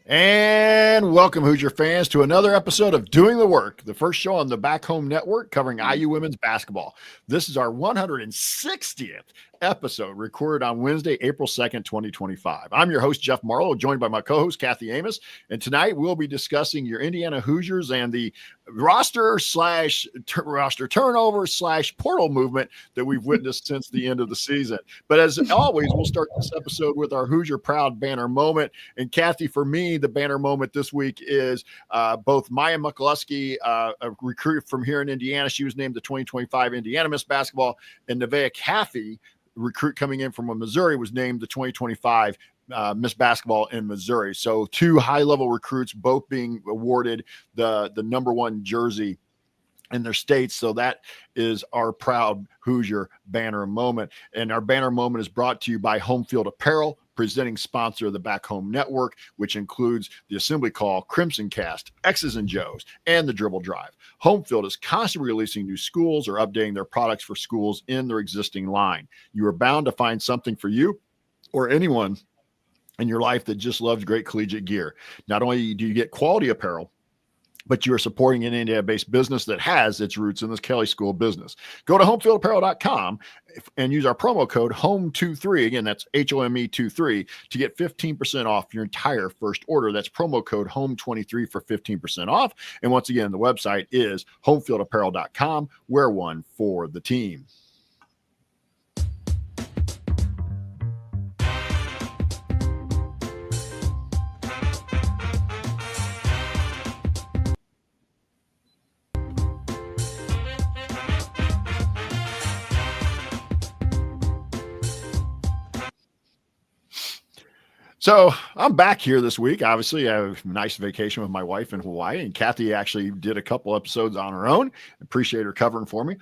And welcome, Hoosier fans, to another episode of Doing the Work, the first show on the Back Home Network covering IU women's basketball. This is our 160th episode, recorded on Wednesday, April 2nd, 2025. I'm your host, Jeff Marlow, joined by my co-host, Kathy Amos. And tonight we'll be discussing your Indiana Hoosiers and the roster turnover / portal movement that we've witnessed since the end of the season. But as always, we'll start this episode with our Hoosier Proud banner moment. And Kathy, for me, the banner moment this week is both Maya McCluskey, a recruit from here in Indiana. She was named the 2025 Indiana Miss Basketball, and Nevaeh Caffey, recruit coming in from Missouri, was named the 2025 Miss Basketball in Missouri. So two high-level recruits, both being awarded the number one jersey in their states. So that is our proud Hoosier banner moment. And our banner moment is brought to you by Home Field Apparel, presenting sponsor of the Back Home Network, which includes the Assembly Call, Crimson Cast, X's and Joe's, and the Dribble Drive. Home Field is constantly releasing new schools or updating their products for schools in their existing line. You are bound to find something for you or anyone in your life that just loves great collegiate gear. Not only do you get quality apparel, but you are supporting an Indiana-based business that has its roots in this Kelly School business. Go to homefieldapparel.com and use our promo code HOME23. Again, that's HOME23 to get 15% off your entire first order. That's promo code HOME23 for 15% off. And once again, the website is homefieldapparel.com. Wear one for the team. So I'm back here this week. Obviously, I have a nice vacation with my wife in Hawaii, and Kathy actually did a couple episodes on her own. Appreciate her covering for me.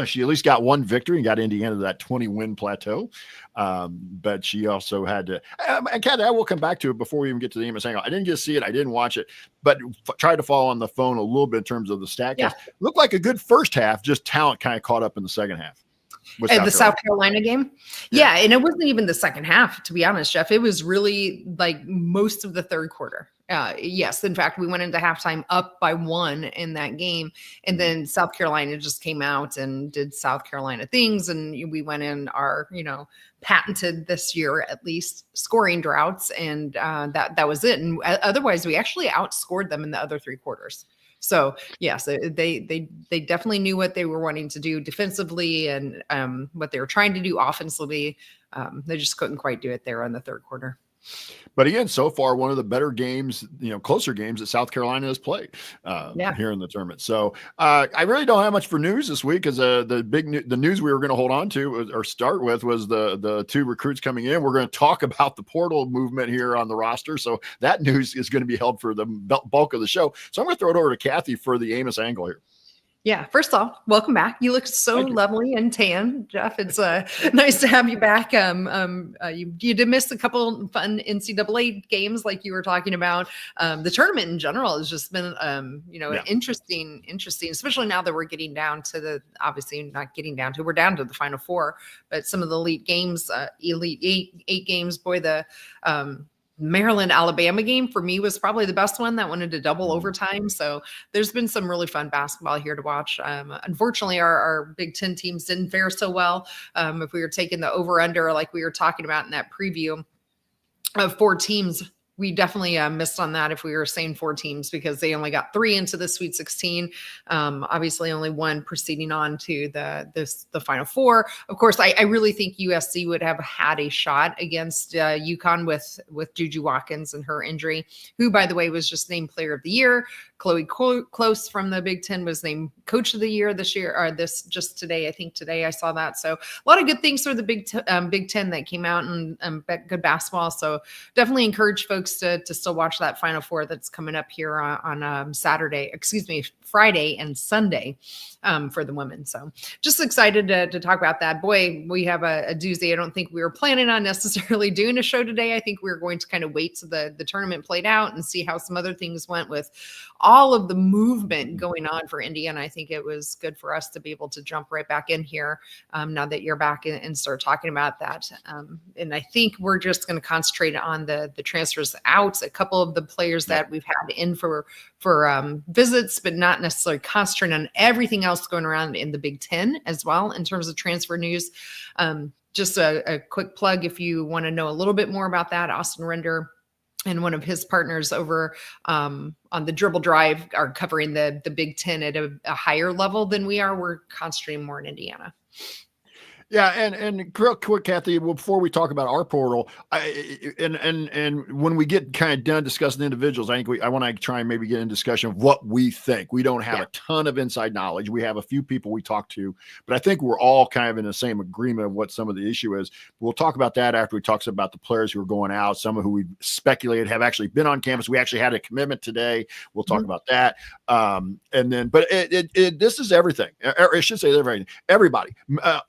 She at least got one victory and got Indiana to that 20-win plateau. But she also had to, and Kathy, I will come back to it before we even get to the Amos angle. I didn't get to see it. I didn't watch it, but tried to follow on the phone a little bit in terms of the stat. Yeah. Looked like a good first half, just talent kind of caught up in the second half. The South Carolina game. Yeah. And it wasn't even the second half, to be honest, Jeff. It was really like most of the third quarter. Yes. In fact, we went into halftime up by 1 in that game. And then South Carolina just came out and did South Carolina things. And we went in our, patented this year, at least, scoring droughts. And that was it. And otherwise, we actually outscored them in the other 3 quarters. So yes, they definitely knew what they were wanting to do defensively and what they were trying to do offensively. They just couldn't quite do it there in the third quarter. But again, so far, one of the better games, closer games that South Carolina has played here in the tournament. So I really don't have much for news this week because the news we were going to hold on to or start with was the 2 recruits coming in. We're going to talk about the portal movement here on the roster. So that news is going to be held for the bulk of the show. So I'm going to throw it over to Kathy for the Amos angle here. Yeah. First off, welcome back. You look so lovely and tan, Jeff. It's nice to have you back. You did miss a couple fun NCAA games like you were talking about. The tournament in general has just been, interesting, especially now that we're getting down to we're down to the Final Four, but some of the elite games, elite eight games, boy, the Maryland, Alabama game for me was probably the best one. That went into double overtime. So there's been some really fun basketball here to watch. Unfortunately, our Big Ten teams didn't fare so well. If we were taking the over under, like we were talking about in that preview of 4 teams, we definitely missed on that if we were saying 4 teams because they only got 3 into the Sweet 16. Obviously, only 1 proceeding on to the Final Four. Of course, I really think USC would have had a shot against UConn with Juju Watkins and her injury, who, by the way, was just named Player of the Year. Chloe Close from the Big Ten was named Coach of the Year this year, or just today. I think today I saw that. So a lot of good things for the Big Ten that came out and good basketball. So definitely encourage folks to still watch that Final Four that's coming up here on Friday and Sunday for the women. So just excited to talk about that. Boy, we have a doozy. I don't think we were planning on necessarily doing a show today. I think we were going to kind of wait till the tournament played out and see how some other things went with all of the movement going on for Indiana. think it was good for us to be able to jump right back in here now that you're back and start talking about that. And I think we're just going to concentrate on the transfers out. A couple of the players that we've had in for visits, but not necessarily concentrate on everything else going around in the Big Ten as well in terms of transfer news. Just a quick plug if you want to know a little bit more about that. Austin Render and one of his partners over on the Dribble Drive are covering the Big Ten at a higher level than we are. We're concentrating more in Indiana. Yeah, and real quick, Kathy, before we talk about our portal, and when we get kind of done discussing individuals, I think I want to try and maybe get in discussion of what we think. We don't have a ton of inside knowledge. We have a few people we talk to, but I think we're all kind of in the same agreement of what some of the issue is. We'll talk about that after we talk about the players who are going out, some of who we speculated have actually been on campus. We actually had a commitment today. We'll talk about that. And then, but this is everything. Or I should say everything. Everybody.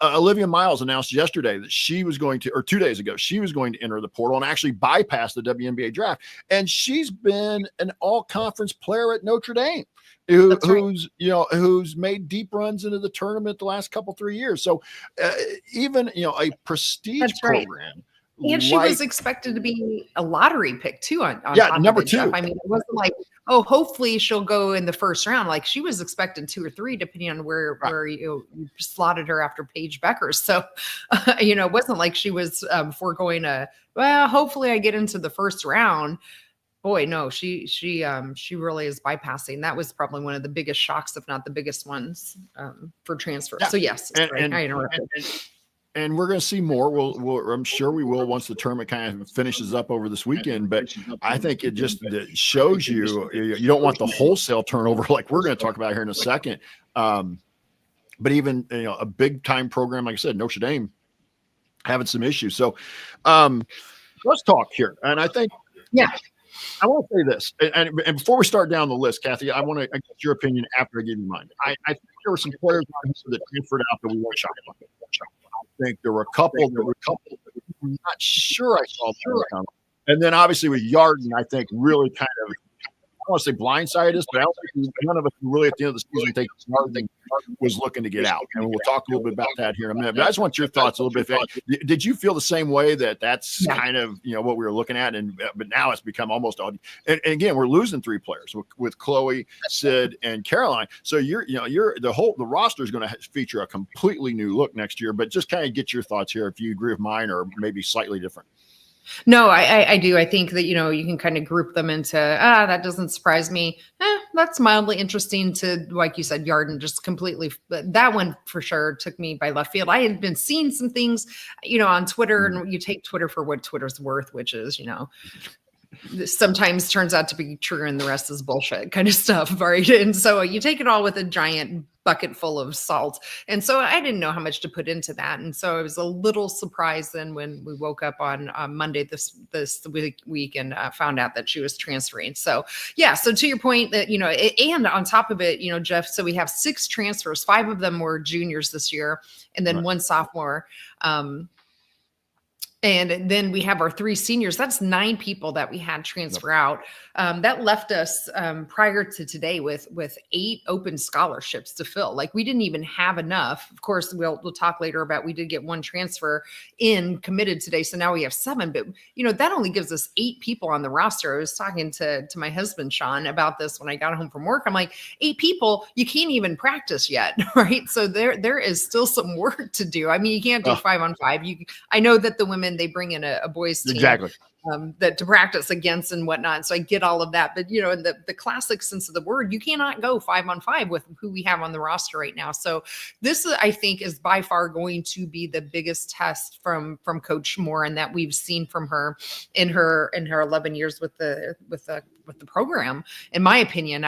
Olivia Miles announced yesterday that she was going to, or 2 days ago, she was going to enter the portal and actually bypass the WNBA draft. And she's been an all-conference player at Notre Dame, who's made deep runs into the tournament the last 3 years. So even a prestige program. And she was expected to be a lottery pick too on number 2. Jeff. I mean, it wasn't like, oh, hopefully she'll go in the first round. Like she was expected 2 or 3, depending on where you slotted her after Paige Becker. So, it wasn't like she was foregoing hopefully I get into the first round. Boy, no, she really is bypassing. That was probably one of the biggest shocks, if not the biggest ones for transfer. Yeah. So yes, I interrupted. And we're going to see more. I'm sure we will once the tournament kind of finishes up over this weekend. But I think it shows you don't want the wholesale turnover like we're going to talk about here in a second. But even a big time program, like I said, Notre Dame having some issues. So let's talk here. And I think, I want to say this. And before we start down the list, Kathy, I want to get your opinion after I give you mine. I think there were some players that transferred out that we weren't shocked about. I think there were a couple I'm not sure I saw. And then obviously with Yarden, I think really kind of, I don't want to say blindsided us, but I don't think none of us really at the end of the season think Yarden was looking to get out. And we'll talk a little bit about that here in a minute. But I just want your thoughts a little bit. Did you feel the same way that's kind of what we were looking at? But now it's become almost all. And again, we're losing 3 players with Chloe, Sid, and Caroline. So the roster is going to feature a completely new look next year. But just kind of get your thoughts here if you agree with mine or maybe slightly different. No, I do. I think that, you can kind of group them into, that doesn't surprise me. That's mildly interesting to, like you said, Yarden just completely, that one for sure took me by left field. I had been seeing some things, on Twitter, and you take Twitter for what Twitter's worth, which is, sometimes turns out to be true and the rest is bullshit kind of stuff. Right. And so you take it all with a giant bucket full of salt. And so I didn't know how much to put into that. And so I was a little surprised then when we woke up on Monday this week and found out that she was transferring. So so to your point that, and on top of it, Jeff, so we have 6 transfers, 5 of them were juniors this year and then 1 sophomore. And then we have our 3 seniors. That's 9 people that we had transfer out. That left us prior to today with 8 open scholarships to fill. Like we didn't even have enough. Of course, we'll talk later about we did get 1 transfer in committed today. So now we have 7. But, that only gives us 8 people on the roster. I was talking to my husband, Sean, about this when I got home from work. I'm like, 8 people, you can't even practice yet, right? So there is still some work to do. I mean, you can't do 5-on-5. I know that the women, they bring in a boys team that to practice against and whatnot. So I get all of that, but in the classic sense of the word, you cannot go 5-on-5 with who we have on the roster right now. So this, I think, is by far going to be the biggest test from Coach Moore, and that we've seen from her in her 11 years with the program. In my opinion,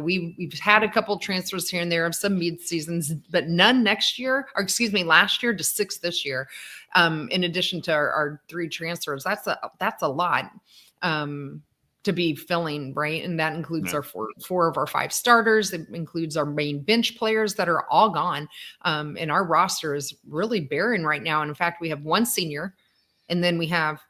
we've had a couple transfers here and there of some mid seasons, but none last year to 6 this year. In addition to our 3 transfers, that's a lot to be filling, right? And that includes our 4 of our 5 starters. It includes our main bench players that are all gone. And our roster is really barren right now. And in fact, we have 1 senior, and then we have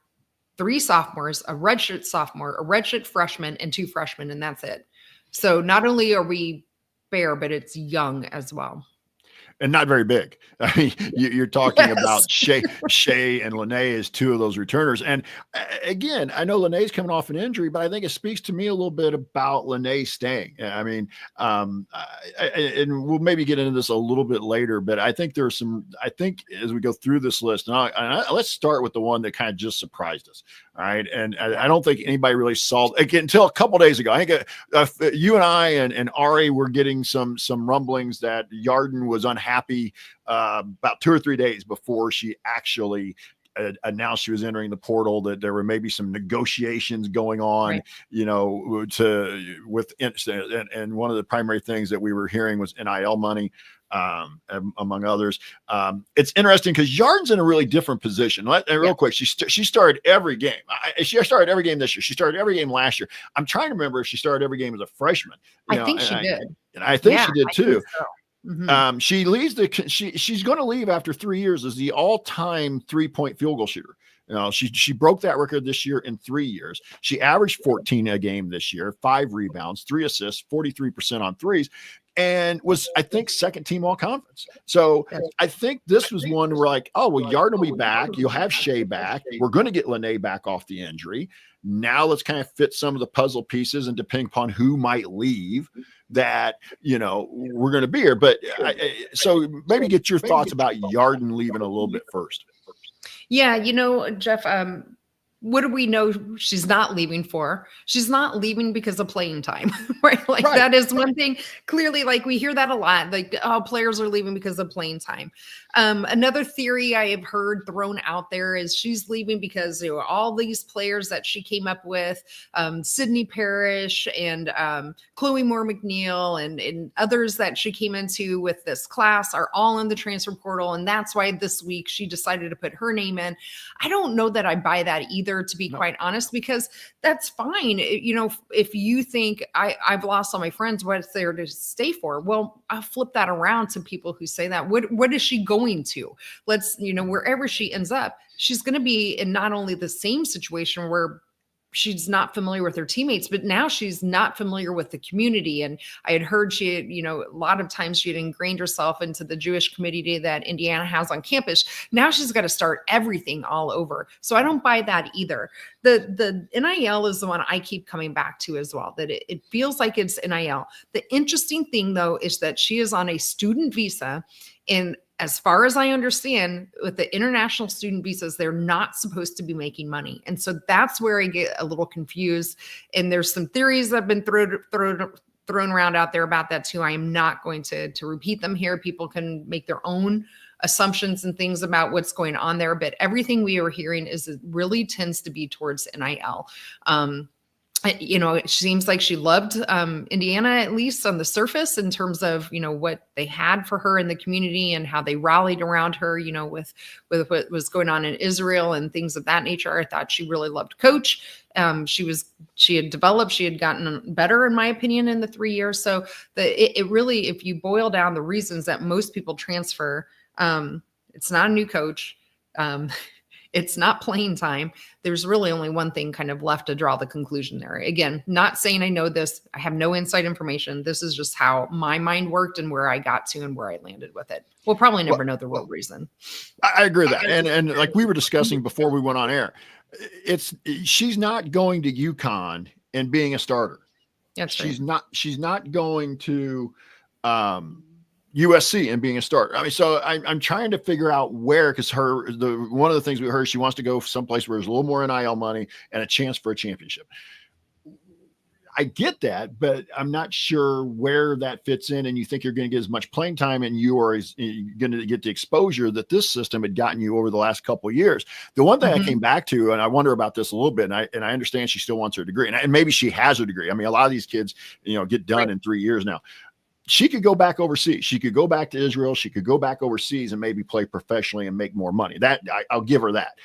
3 sophomores, a redshirt sophomore, a redshirt freshman, and 2 freshmen, and that's it. So not only are we fair, but it's young as well. And not very big. I mean, you're talking about Yes. Shea and Lene as two of those returners. And again, I know Lene's coming off an injury, but I think it speaks to me a little bit about Lene staying. I mean, and we'll maybe get into this a little bit later, but I think there's some, I think as we go through this list, let's start with the one that kind of just surprised us. All right. And I don't think anybody really saw again until a couple days ago. I think you and I and Ari were getting some rumblings that Yarden was unhappy about 2 or 3 days before she actually announced she was entering the portal, that there were maybe some negotiations going on, Right. you know, and one of the primary things that we were hearing was NIL money. Among others. It's interesting because Yarden's in a really different position. Real quick, she started every game. She started every game this year. She started every game last year. I'm trying to remember if she started every game as a freshman. I think she did. And I think she did too. So. Mm-hmm. She leads she's going to leave after 3 years as the all-time 3-point field goal shooter. You know, she broke that record this year in 3 years. She averaged 14 a game this year, 5 rebounds, 3 assists, 43% on threes, and was, I think, second team all conference. So I think this was one where like, oh, well, Yarden will be back. You'll have Shea back. We're going to get Lene back off the injury. Now let's kind of fit some of the puzzle pieces, and depending upon who might leave, that, you know, we're going to be here. But so maybe get your thoughts about Yarden leaving a little bit first. Yeah, you know, Jeff, what do we know she's not leaving for? She's not leaving because of playing time, right? Like that is one thing. Clearly, like we hear that a lot, like, oh, players are leaving because of playing time. Another theory I have heard thrown out there is she's leaving because, you know, all these players that she came up with, Sydney Parrish and Chloe Moore McNeil and others that she came into with this class are all in the transfer portal. And that's why this week she decided to put her name in. I don't know that I buy that either, to be quite honest, because that's fine. You know, if you think I've lost all my friends, what's there to stay for? Well, I'll flip that around to people who say that. What is she going to? Let's, you know, wherever she ends up, she's going to be in not only the same situation where she's not familiar with her teammates, but now she's not familiar with the community. And I had heard she had, you know, a lot of times she had ingrained herself into the Jewish community that Indiana has on campus. Now she's got to start everything all over. So I don't buy that either. The NIL is the one I keep coming back to as well, that it feels like it's NIL. The interesting thing though, is that she is on a student visa, and as far as I understand, with the international student visas, they're not supposed to be making money. And so that's where I get a little confused. And there's some theories that have been thrown around out there about that too. I am not going to repeat them here. People can make their own assumptions and things about what's going on there. But everything we are hearing is it really tends to be towards NIL. You know, it seems like she loved Indiana, at least on the surface, in terms of, you know, what they had for her in the community and how they rallied around her, you know, with what was going on in Israel and things of that nature. I thought she really loved Coach. She had developed, she had gotten better, in my opinion, in the 3 years. So it really, if you boil down the reasons that most people transfer, it's not a new coach. It's not playing time. There's really only one thing kind of left to draw the conclusion there. Again, not saying I know this. I have no inside information. This is just how my mind worked and where I got to and where I landed with it. We'll probably never know the real reason. I agree with that. And like we were discussing before we went on air, she's not going to UConn and being a starter. That's right. She's not going to USC and being a starter. I mean, so I'm trying to figure out where, because one of the things we heard, she wants to go someplace where there's a little more NIL money and a chance for a championship. I get that, but I'm not sure where that fits in. And you think you're going to get as much playing time and you are going to get the exposure that this system had gotten you over the last couple of years. The one thing I came back to, and I wonder about this a little bit, and I understand she still wants her degree, and maybe she has her degree. I mean, a lot of these kids, you know, get done in 3 years now. She could go back overseas. She could go back to Israel. She could go back overseas and maybe play professionally and make more money. That I'll give her that.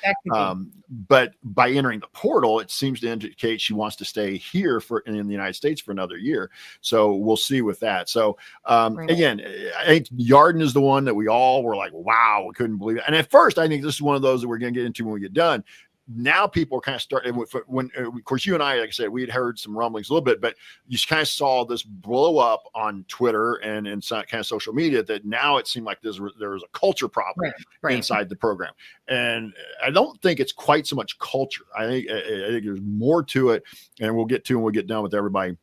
But by entering the portal, it seems to indicate she wants to stay here in the United States for another year. So we'll see with that. So again, I think Yarden is the one that we all were like, wow, we couldn't believe it. And at first, I think this is one of those that we're going to get into when we get done. now people are kind of starting when of course you and I, like I said, we had heard some rumblings a little bit, but you kind of saw this blow up on Twitter and in some kind of social media that now it seemed like there was a culture problem inside the program. And I don't think it's quite so much culture. I think there's more to it, and we'll get to when we get done with everybody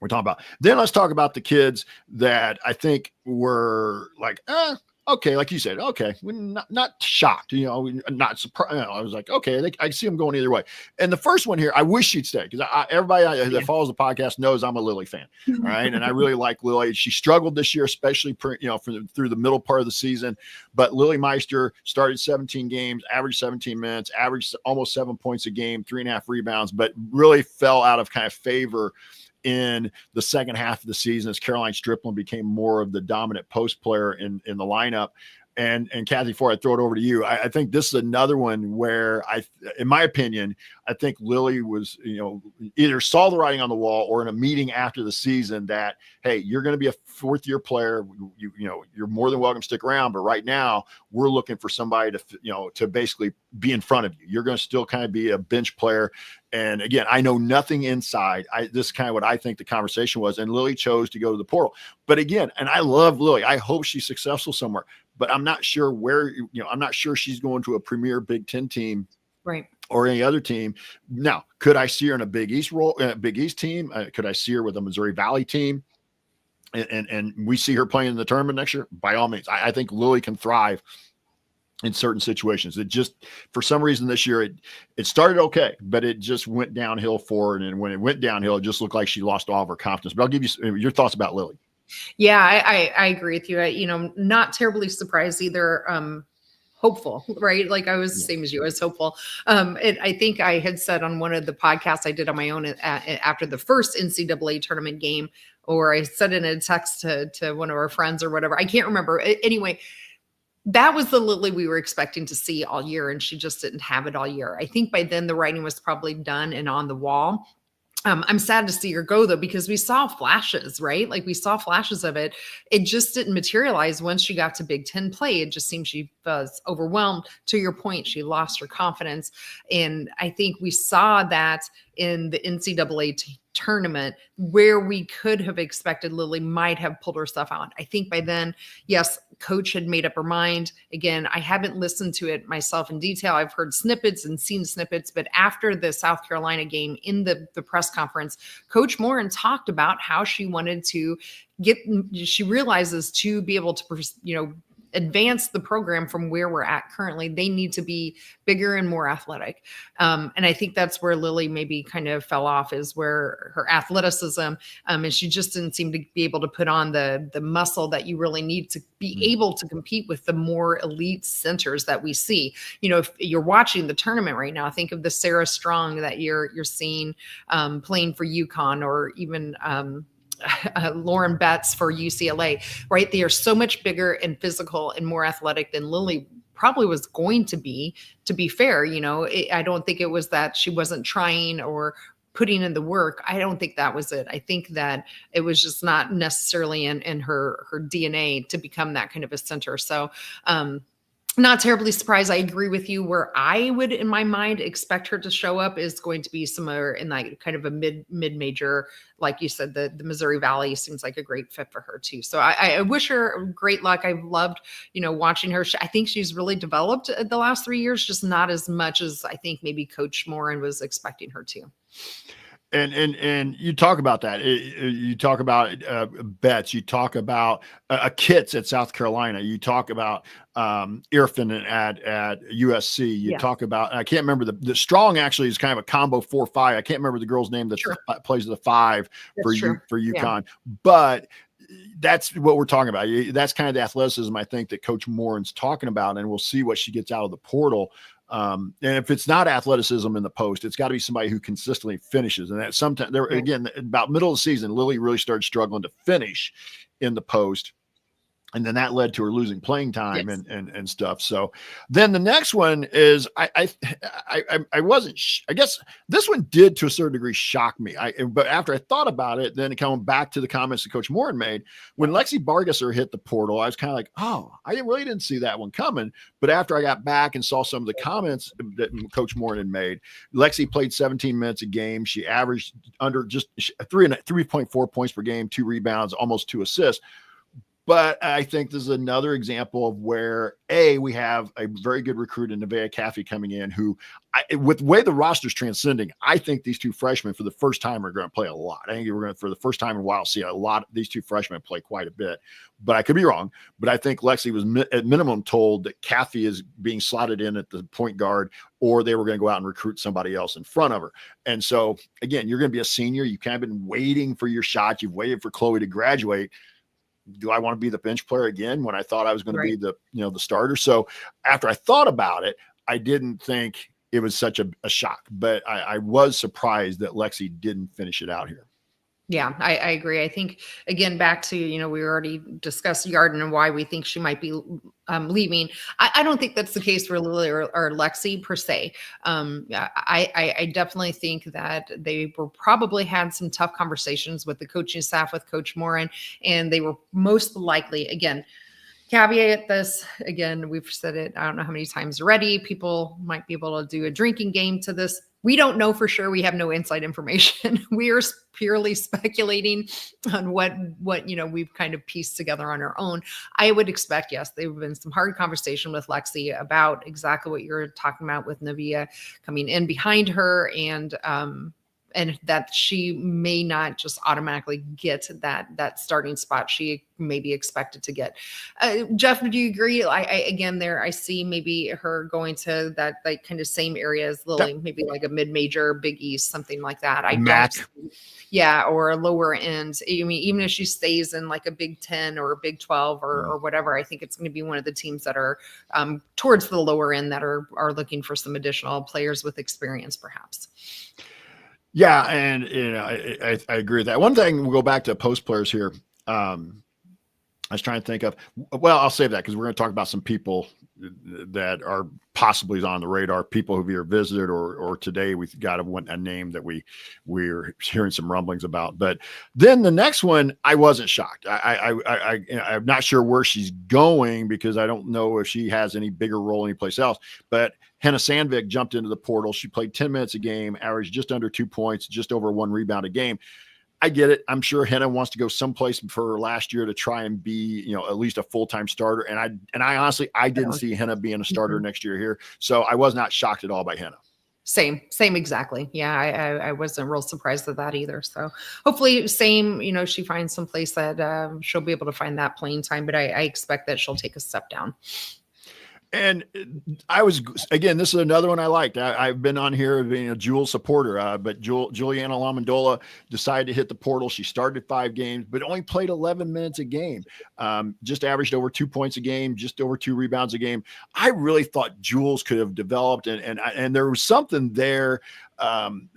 we're talking about. Then let's talk about the kids that I think were like, okay, like you said, okay, we're not shocked, not surprised. I was like, okay, I see them going either way. And the first one here, I wish she'd stay because everybody that follows the podcast knows I'm a Lily fan. All right, and I really like Lily. She struggled this year, especially through the middle part of the season. But Lily Meister started 17 games, averaged 17 minutes, averaged almost 7 points a game, 3.5 rebounds, but really fell out of kind of favor in the second half of the season as Caroline Strickland became more of the dominant post player in the lineup. And Kathy, before I throw it over to you, I think this is another one where in my opinion, I think Lily was, either saw the writing on the wall or in a meeting after the season that, hey, you're going to be a fourth year player. You're more than welcome to stick around. But right now we're looking for somebody to basically be in front of you. You're going to still kind of be a bench player. And again, I know nothing inside. This is kind of what I think the conversation was. And Lily chose to go to the portal. But again, and I love Lily. I hope she's successful somewhere. But I'm not sure where, I'm not sure she's going to a premier Big Ten team, right, or any other team. Now, could I see her in a Big East Big East team? Could I see her with a Missouri Valley team? And we see her playing in the tournament next year? By all means, I think Lily can thrive in certain situations. It just, for some reason this year, it started okay, but it just went downhill for her. And when it went downhill, it just looked like she lost all of her confidence. But I'll give you your thoughts about Lily. Yeah, I agree with you. Not terribly surprised either. Hopeful, right? Like I was the same as you. I was hopeful. I think I had said on one of the podcasts I did on my own after the first NCAA tournament game, or I said in a text to one of our friends or whatever. I can't remember. Anyway, that was the Lily we were expecting to see all year, and she just didn't have it all year. I think by then the writing was probably done and on the wall. I'm sad to see her go though, because we saw flashes, right? Like we saw flashes of it. It just didn't materialize once she got to Big Ten play. It just seemed she was overwhelmed. To your point, she lost her confidence. And I think we saw that in the NCAA tournament where we could have expected Lily might have pulled her stuff out. I think by then, yes, coach had made up her mind. Again, I haven't listened to it myself in detail. I've heard snippets and seen snippets, but after the South Carolina game in the press conference, Coach Morin talked about how she wanted to she realizes to be able to, advance the program from where we're at currently, they need to be bigger and more athletic. And I think that's where Lily maybe kind of fell off, is where her athleticism, and she just didn't seem to be able to put on the muscle that you really need to be able to compete with the more elite centers that we see. If you're watching the tournament right now, think of the Sarah Strong that you're seeing playing for UConn, or even Lauren Betts for UCLA, right? They are so much bigger and physical and more athletic than Lily probably was going to be fair. I don't think it was that she wasn't trying or putting in the work. I don't think that was it. I think that it was just not necessarily in her DNA to become that kind of a center. So, not terribly surprised. I agree with you. Where I would, in my mind, expect her to show up is going to be somewhere in like kind of a mid-major, like you said, the Missouri Valley seems like a great fit for her too. So I wish her great luck. I've loved, watching her. I think she's really developed the last 3 years, just not as much as I think maybe Coach Morin was expecting her to. And you talk about that. You talk about Betts. You talk about Kitts at South Carolina. You talk about Irfin at USC. You talk about, I can't remember the Strong actually is kind of a combo 4-5. I can't remember the girl's name that plays the 5 for UConn. Yeah. But that's what we're talking about. That's kind of the athleticism I think that Coach Morin's talking about, and we'll see what she gets out of the portal. And if it's not athleticism in the post, it's got to be somebody who consistently finishes. And that sometimes again, about middle of the season, Lily really started struggling to finish in the post. And then that led to her losing playing time Yes. and stuff. So then the next one is I wasn't. I guess this one did to a certain degree shock me. But after I thought about it, then coming back to the comments that Coach Morin made when Lexi Bargesser hit the portal, I was kind of like, oh, I really didn't see that one coming. But after I got back and saw some of the comments that Coach Morin had made, Lexi played 17 minutes a game. She averaged under just 3.4 points per game, 2 rebounds, almost 2 assists. But I think this is another example of where, we have a very good recruit in Nevaeh Caffey coming in who, with the way the roster's transcending, I think these 2 freshmen for the first time are going to play a lot. I think we're going to, for the first time in a while, see a lot of these 2 freshmen play quite a bit. But I could be wrong. But I think Lexi was at minimum told that Caffey is being slotted in at the point guard, or they were going to go out and recruit somebody else in front of her. And so, again, you're going to be a senior. You've kind of been waiting for your shot. You've waited for Chloe to graduate. Do I want to be the bench player again when I thought I was going to be the starter? So after I thought about it, I didn't think it was such a shock, but I was surprised that Lexi didn't finish it out here. Yeah, I agree. I think, again, back to, we already discussed Yarden and why we think she might be leaving. I don't think that's the case for Lily or Lexi per se. I definitely think that they were probably had some tough conversations with the coaching staff, with Coach Morin, and they were most likely, again, caveat this, again, we've said it, I don't know how many times already, people might be able to do a drinking game to this. We don't know for sure. We have no inside information. We are purely speculating on what we've kind of pieced together on our own. I would expect, yes, there have been some hard conversation with Lexi about exactly what you're talking about with Nevaeh coming in behind her, and that she may not just automatically get that starting spot she may be expected to get. Jeff, do you agree? I see maybe her going to that like kind of same area as Lily, maybe like a mid-major, Big East, something like that. Or a lower end. I mean, even if she stays in like a Big 10 or a Big 12 or whatever, I think it's going to be one of the teams that are towards the lower end that are looking for some additional players with experience, perhaps. Yeah, and I agree with that. One thing, we'll go back to post players here. I was trying to think of, I'll save that because we're going to talk about some people that are possibly on the radar, people who've either visited or today we've got a name that we're hearing some rumblings about. But then the next one, I wasn't shocked. I'm not sure where she's going because I don't know if she has any bigger role anyplace else. But Henna Sandvik jumped into the portal. She played 10 minutes a game, averaged just under 2 points, just over 1 rebound a game. I get it. I'm sure Henna wants to go someplace for last year to try and be, at least a full-time starter. And I honestly, I didn't see Henna being a starter next year here. So I was not shocked at all by Henna. Same exactly. Yeah. I wasn't real surprised at that either. So hopefully she finds some place that she'll be able to find that playing time, but I expect that she'll take a step down. And this is another one I liked. I've been on here being a Jewel supporter, but Juliana Lamondola decided to hit the portal. She started 5 games, but only played 11 minutes a game. Just averaged over 2 points a game, just over 2 rebounds a game. I really thought Jules could have developed, and there was something there.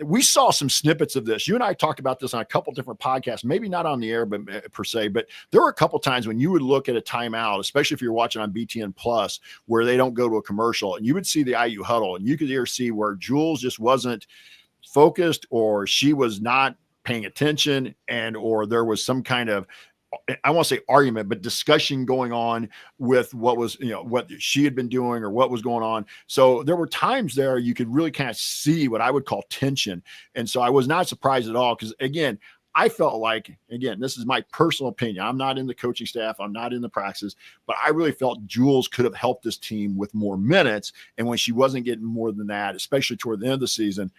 We saw some snippets of this. You and I talked about this on a couple different podcasts, maybe not on the air, but per se, but there were a couple times when you would look at a timeout, especially if you're watching on BTN Plus, where they don't go to a commercial, and you would see the IU huddle, and you could either see where Jules just wasn't focused, or she was not paying attention, or there was some kind of, I won't say argument, but discussion going on with what was, what she had been doing or what was going on. So there were times there you could really kind of see what I would call tension. And so I was not surprised at all. Because again, I felt like, this is my personal opinion. I'm not in the coaching staff. I'm not in the practices, but I really felt Jules could have helped this team with more minutes. And when she wasn't getting more than that, especially toward the end of the season,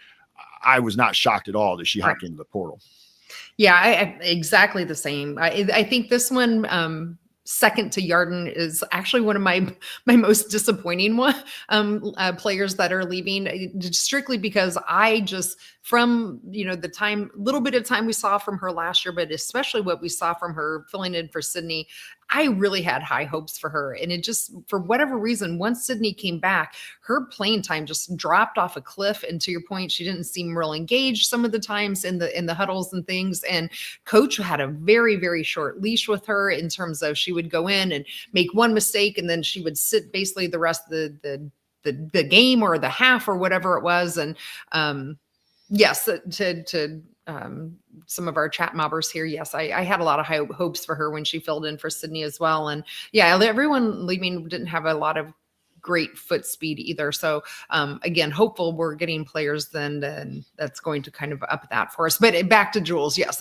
I was not shocked at all that she hopped into the portal. Yeah, I exactly the same. I think this one, second to Yarden, is actually one of my most disappointing players that are leaving, strictly because I just, from the little bit of time we saw from her last year, but especially what we saw from her filling in for Sydney, I really had high hopes for her. And it just, for whatever reason, once Sydney came back, her playing time just dropped off a cliff. And to your point, she didn't seem real engaged some of the times in the huddles and things. And coach had a very, very short leash with her in terms of she would go in and make one mistake, and then she would sit basically the rest of the game or the half or whatever it was. And yes, to some of our chat mobbers here, yes, I had a lot of high hopes for her when she filled in for Sydney as well. And yeah, everyone leaving didn't have a lot of great foot speed either. So again, hopeful we're getting players then that's going to kind of up that for us. But back to Jules, yes,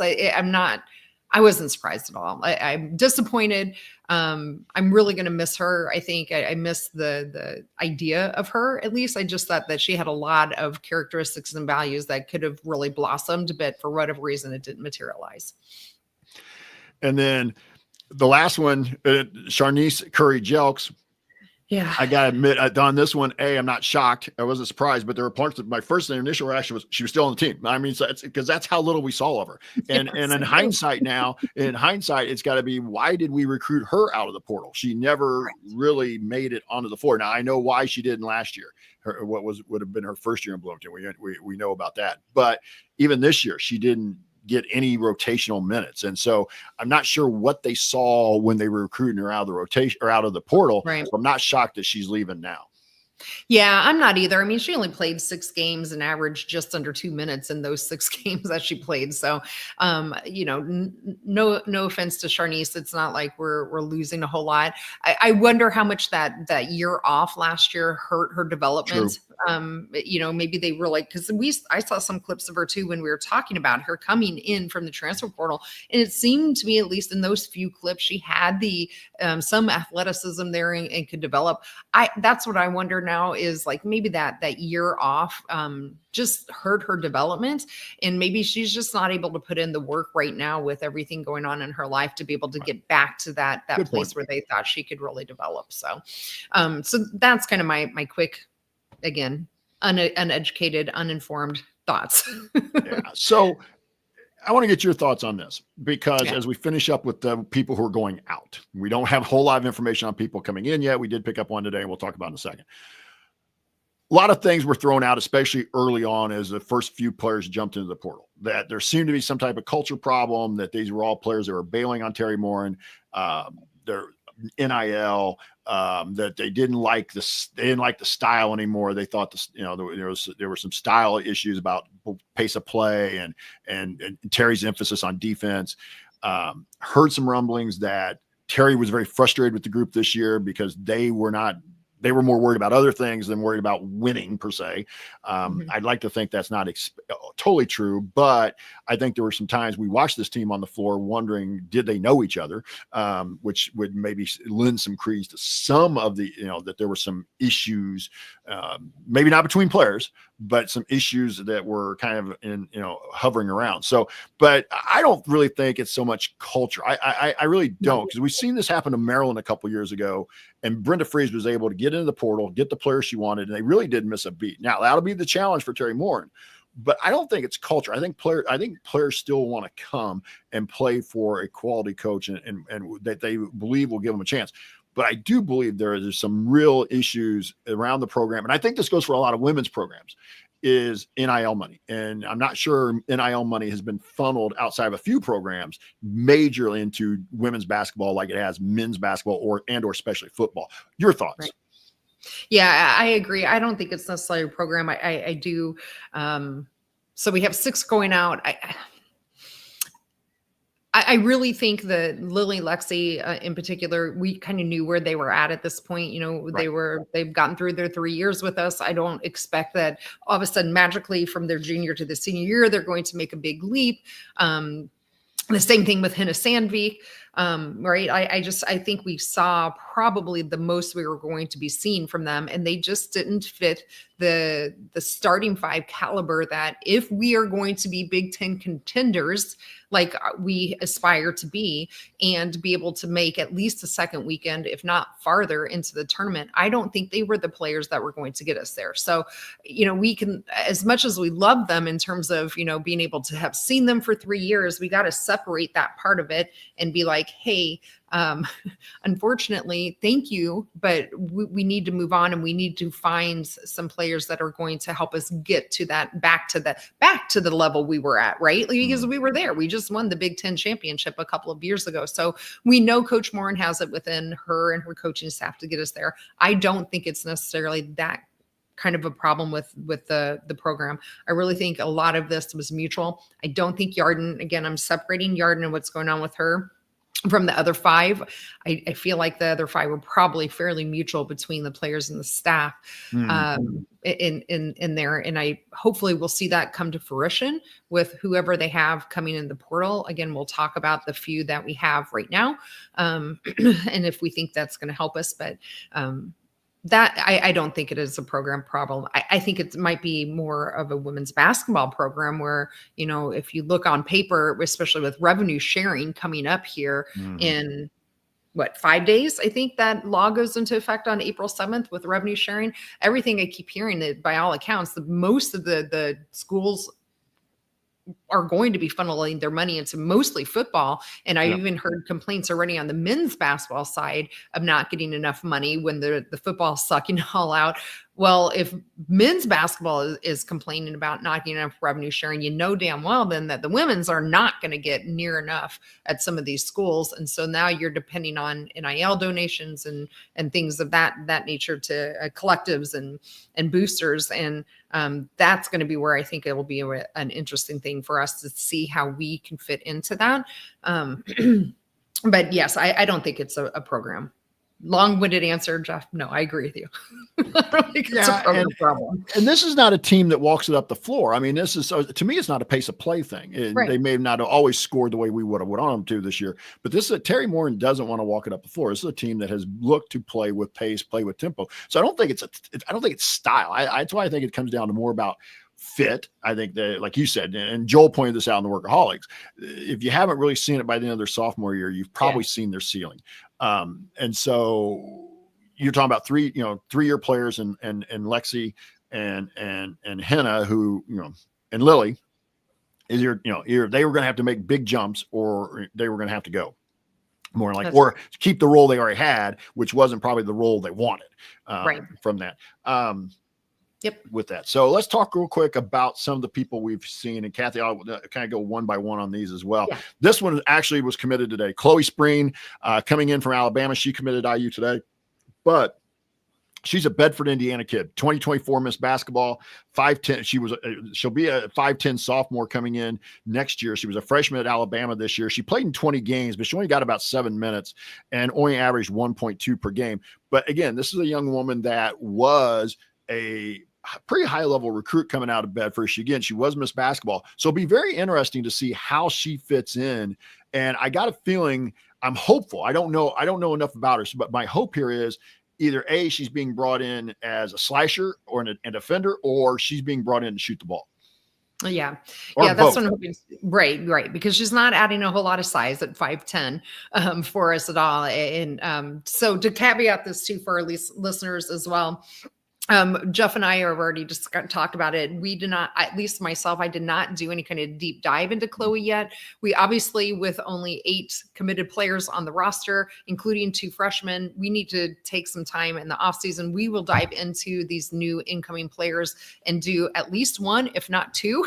I wasn't surprised at all. I'm disappointed. I'm really going to miss her. I think I miss the idea of her. At least I just thought that she had a lot of characteristics and values that could have really blossomed, but for whatever reason, it didn't materialize. And then the last one, Charnice Curry-Jelks. Yeah, I got to admit, on this one, I'm not shocked. I wasn't surprised, but there were parts of my first initial reaction was she was still on the team. I mean, so it's because that's how little we saw of her. And in hindsight, it's got to be, why did we recruit her out of the portal? She never really made it onto the floor. Now I know why she didn't last year. Would have been her first year in Bloomington. We know about that. But even this year, she didn't get any rotational minutes. And so I'm not sure what they saw when they were recruiting her out of the rotation or out of the portal. Right. So I'm not shocked that she's leaving now. Yeah, I'm not either. I mean, she only played 6 games and averaged just under 2 minutes in those 6 games that she played. So, no offense to Charnice. It's not like we're losing a whole lot. I wonder how much that year off last year hurt her development. True. Maybe they were like, because I saw some clips of her too when we were talking about her coming in from the transfer portal, and it seemed to me, at least in those few clips, she had the some athleticism there and could develop. That's what I wonder now, is like maybe that year off just hurt her development, and maybe she's just not able to put in the work right now with everything going on in her life to be able to get back to that Good place point. Where they thought she could really develop. So that's kind of my quick, again, uneducated, uninformed thoughts. Yeah. So I want to get your thoughts on this, because as we finish up with the people who are going out, we don't have a whole lot of information on people coming in yet. We did pick up one today, and we'll talk about in a second. A lot of things were thrown out, especially early on as the first few players jumped into the portal, that there seemed to be some type of culture problem, that these were all players that were bailing on Terry Morin, their NIL, that they didn't like the style anymore. They thought there were some style issues about pace of play and Terry's emphasis on defense. Heard some rumblings that Terry was very frustrated with the group this year because they were more worried about other things than worried about winning per se. I'd like to think that's not totally true, but I think there were some times we watched this team on the floor wondering, did they know each other? Which would maybe lend some credence to some of the, that there were some issues, maybe not between players, but some issues that were kind of hovering around. So, but I don't really think it's so much culture. I really don't, because we've seen this happen to Maryland a couple years ago, and Brenda Freese was able to get into the portal, get the players she wanted, and they really didn't miss a beat. Now that'll be the challenge for Terry Morin, but I don't think it's culture. I think players still want to come and play for a quality coach and that they believe will give them a chance. But I do believe there's some real issues around the program. And I think this goes for a lot of women's programs, is NIL money. And I'm not sure NIL money has been funneled outside of a few programs majorly into women's basketball like it has men's basketball or especially football. Your thoughts? Right. Yeah, I agree. I don't think it's necessarily a program. I do. So we have 6 going out. I really think that Lily, Lexi in particular, we kind of knew where they were at this point. They've gotten through their 3 years with us. I don't expect that all of a sudden magically from their junior to the senior year, they're going to make a big leap. The same thing with Henna Sandvik, right? I think we saw probably the most we were going to be seeing from them, and they just didn't fit the starting 5 caliber that if we are going to be Big Ten contenders like we aspire to be and be able to make at least a second weekend, if not farther into the tournament, I don't think they were the players that were going to get us there. So, we can, as much as we love them in terms of, being able to have seen them for 3 years, we got to separate that part of it and be like, like, hey, unfortunately, thank you, but we need to move on, and we need to find some players that are going to help us get to that back to the level we were at, right? Because we were there. We just won the Big Ten championship a couple of years ago. So we know Coach Morin has it within her and her coaching staff to get us there. I don't think it's necessarily that kind of a problem with the program. I really think a lot of this was mutual. I don't think Yarden, again, I'm separating Yarden and what's going on with her from the other 5. I feel like the other 5 were probably fairly mutual between the players and the staff in there. And I hopefully we'll see that come to fruition with whoever they have coming in the portal. Again, we'll talk about the few that we have right now. And if we think that's going to help us, but that I don't think it is a program problem. I think it might be more of a women's basketball program where, if you look on paper, especially with revenue sharing coming up here in 5 days, I think that law goes into effect on April 7th with revenue sharing. Everything I keep hearing that by all accounts, most of the schools are going to be funneling their money into mostly football. And I even heard complaints already on the men's basketball side of not getting enough money when the football is sucking all out. Well, if men's basketball is complaining about not getting enough revenue sharing, damn well then that the women's are not going to get near enough at some of these schools. And so now you're depending on NIL donations and things of that nature to collectives and boosters. And that's going to be where I think it will be an interesting thing for us to see how we can fit into that. But yes, I don't think it's a program. Long-winded answer, Jeff. No, I agree with you. I don't think it's a problem. And this is not a team that walks it up the floor. I mean, this is, to me, it's not a pace of play thing. Right. They may not have always scored the way we would have wanted them to this year, but this is Terry Morin doesn't want to walk it up the floor. This is a team that has looked to play with pace, play with tempo. So I don't think it's style. That's why I think it comes down to more about fit. I think that, like you said, and Joel pointed this out in the Workaholics, if you haven't really seen it by the end of their sophomore year, you've probably seen their ceiling. And so you're talking about 3-year players and Lexi and Henna, who, and Lily is either they were going to have to make big jumps or they were going to have to go more like, or keep the role they already had, which wasn't probably the role they wanted from that. With that. So let's talk real quick about some of the people we've seen. And Kathy, I'll kind of go one by one on these as well. Yeah. This one actually was committed today. Chloe Spreen coming in from Alabama. She committed IU today, but she's a Bedford, Indiana kid, 2024 Miss Basketball, 5'10". She'll be a 5'10" sophomore coming in next year. She was a freshman at Alabama this year. She played in 20 games, but she only got about 7 minutes and only averaged 1.2 per game. But again, this is a young woman that was a pretty high level recruit coming out of Bedford. She was Miss Basketball. So it'll be very interesting to see how she fits in. And I got a feeling, I'm hopeful. I don't know enough about her, but my hope here is either A, she's being brought in as a slasher or a defender, or she's being brought in to shoot the ball. Yeah. Or yeah. That's both. what I'm hoping. Right. Because she's not adding a whole lot of size at 5'10" for us at all. And so to caveat this too, for our listeners as well, Jeff and I have already just talked about it. We did not, at least myself, I did not do any kind of deep dive into Chloe yet. We obviously, with only 8 committed players on the roster, including 2 freshmen, we need to take some time in the offseason. We will dive into these new incoming players and do at least 1, if not 2,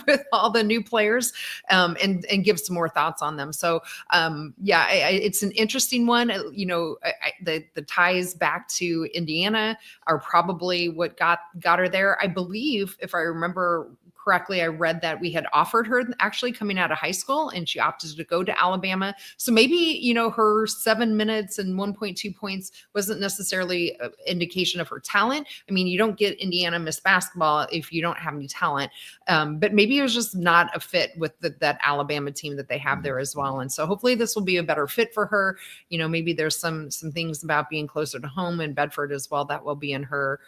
with all the new players, and give some more thoughts on them. So it's an interesting one. The ties back to Indiana are probably what got her there. I believe, if I remember correctly, I read that we had offered her actually coming out of high school and she opted to go to Alabama. So maybe, her 7 minutes and 1.2 points wasn't necessarily an indication of her talent. I mean, you don't get Indiana Miss Basketball if you don't have any talent. But maybe it was just not a fit with that Alabama team that they have there as well. And so hopefully this will be a better fit for her. Maybe there's some things about being closer to home in Bedford as well that will be in her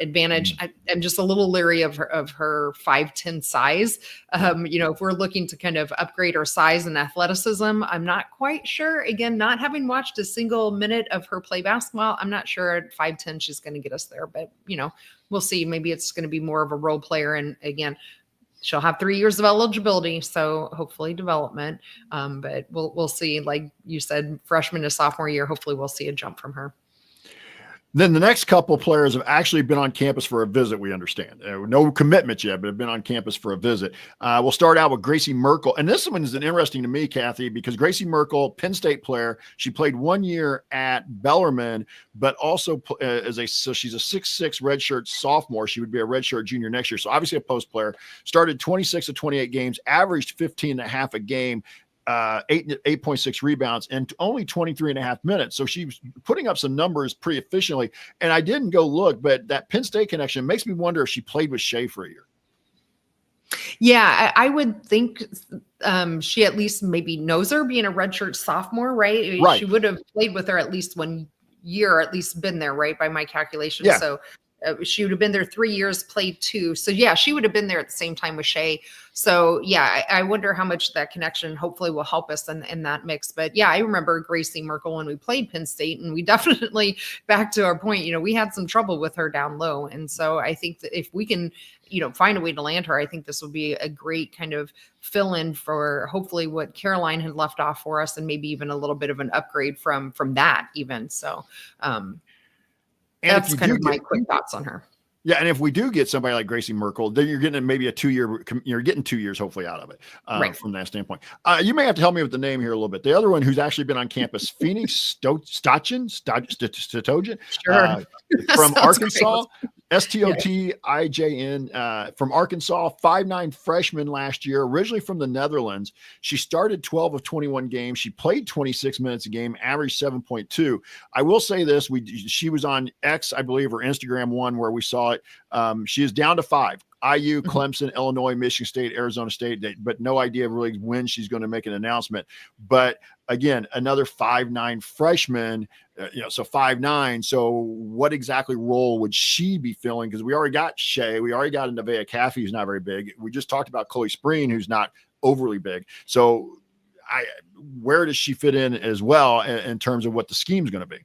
advantage. I'm just a little leery of her 5'10" size. If we're looking to kind of upgrade our size and athleticism, I'm not quite sure. Again, not having watched a single minute of her play basketball, I'm not sure at 5'10" she's going to get us there. But we'll see. Maybe it's going to be more of a role player. And again, she'll have 3 years of eligibility, so hopefully development. But we'll see. Like you said, freshman to sophomore year, hopefully we'll see a jump from her. Then the next couple players have actually been on campus for a visit, we understand. No commitments yet, but have been on campus for a visit. We'll start out with Gracie Merkel. And this one is interesting to me, Kathy, because Gracie Merkel, Penn State player, she played 1 year at Bellarmine, but also so she's a 6'6" redshirt sophomore. She would be a redshirt junior next year. So obviously a post player. Started 26 of 28 games, averaged 15 and a half a game. 8.6 rebounds and only 23 and a half minutes. So she was putting up some numbers pretty efficiently. And I didn't go look, but that Penn State connection makes me wonder if she played with Shea for a year. Yeah, I would think she at least maybe knows her, being a redshirt sophomore, right? Right. She would have played with her at least 1 year, at least been there, right, by my calculation. Yeah. So she would have been there 3 years, played 2. So yeah, she would have been there at the same time with Shea. So yeah, I wonder how much that connection hopefully will help us in that mix. But yeah, I remember Gracie Merkel when we played Penn State, and we definitely, back to our point, we had some trouble with her down low. And so I think that if we can, find a way to land her, I think this will be a great kind of fill in for hopefully what Caroline had left off for us, and maybe even a little bit of an upgrade from that even. So that's kind of my quick thoughts on her. Yeah, and if we do get somebody like Gracie Merkel, then you're getting maybe a 2 year. You're getting 2 years hopefully out of it, right, from that standpoint. You may have to help me with the name here a little bit. The other one who's actually been on campus, Phoenix Stojan, sure, from Arkansas. Stotijn, from Arkansas, 5'9" freshman last year, originally from the Netherlands. She started 12 of 21 games. She played 26 minutes a game, averaged 7.2. I will say this, she was on X, I believe, or Instagram one where we saw it. She is down to 5. IU, Clemson, Illinois, Michigan State, Arizona State, but no idea really when she's going to make an announcement. But again, another 5'9" freshman, so 5'9". So what exactly role would she be filling? Because we already got Shea, we already got a Nevaeh Caffey, who's not very big. We just talked about Chloe Spreen, who's not overly big. So where does she fit in as well in terms of what the scheme's going to be?